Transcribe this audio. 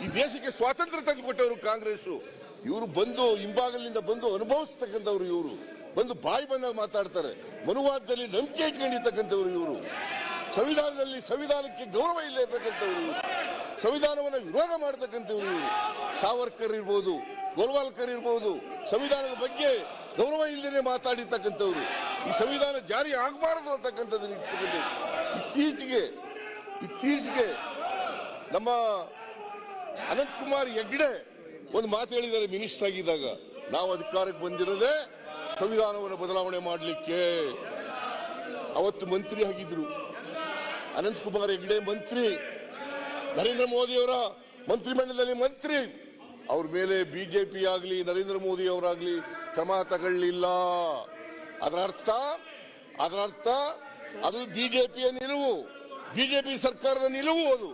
ಈ ದೇಶಕ್ಕೆ ಸ್ವಾತಂತ್ರ್ಯ ತಂದುಕೊಟ್ಟವರು ಕಾಂಗ್ರೆಸ್. ಇವರು ಬಂದು ಹಿಂಬಾಗಲಿನಿಂದ ಬಂದು ಅನುಭವಿಸ್ತಕ್ಕಂಥವ್ರು. ಇವರು ಬಂದು ಬಾಯಿ ಬಂದಾಗ ಮಾತಾಡ್ತಾರೆ. ಮನುವಾದದಲ್ಲಿ ನಂಬಿಕೆ ಇಟ್ಕೊಂಡಿರ್ತಕ್ಕಂಥವ್ರು ಇವರು. ಸಂವಿಧಾನಕ್ಕೆ ಗೌರವ ಇಲ್ಲ ಇರ್ತಕ್ಕಂಥವ್ರು ಇವರು. ಸಂವಿಧಾನವನ್ನು ವಿರೋಧ ಮಾಡತಕ್ಕಂಥವ್ರು ಇವರು. ಸಾವರ್ಕರ್ ಇರ್ಬೋದು, ಗೋಲ್ವಾಲ್ಕರ್ ಇರ್ಬೋದು, ಸಂವಿಧಾನದ ಬಗ್ಗೆ ಗೌರವ ಇಲ್ಲದೇ ಮಾತಾಡಿರ್ತಕ್ಕಂಥವ್ರು. ಈ ಸಂವಿಧಾನ ಜಾರಿ ಆಗಬಾರದು ಅಂತಕ್ಕಂಥದ್ದು ಇತ್ತೀಚೆಗೆ ನಮ್ಮ ಅನಂತಕುಮಾರ್ ಹೆಗ್ಡೆ ಒಂದು ಮಾತು ಹೇಳಿದ್ದಾರೆ. ಮಿನಿಸ್ಟರ್ ಆಗಿದ್ದಾಗ, ನಾವು ಅಧಿಕಾರಕ್ಕೆ ಬಂದಿರೋದೇ ಸಂವಿಧಾನವನ್ನು ಬದಲಾವಣೆ ಮಾಡಲಿಕ್ಕೆ. ಅವತ್ತು ಮಂತ್ರಿ ಆಗಿದ್ರು ಅನಂತಕುಮಾರ್ ಹೆಗ್ಡೆ, ಮಂತ್ರಿ, ನರೇಂದ್ರ ಮೋದಿಯವರ ಮಂತ್ರಿಮಂಡಲದಲ್ಲಿ ಮಂತ್ರಿ. ಅವ್ರ ಮೇಲೆ ಬಿಜೆಪಿ ಆಗಲಿ ನರೇಂದ್ರ ಮೋದಿ ಅವರಾಗ್ಲಿ ಕ್ರಮ ತಗೊಳ್ಳಿಲ್ಲ. ಅದರ ಅರ್ಥ ಅದು ಬಿಜೆಪಿಯ ನಿಲುವು, ಬಿಜೆಪಿ ಸರ್ಕಾರದ ನಿಲುವು ಅದು.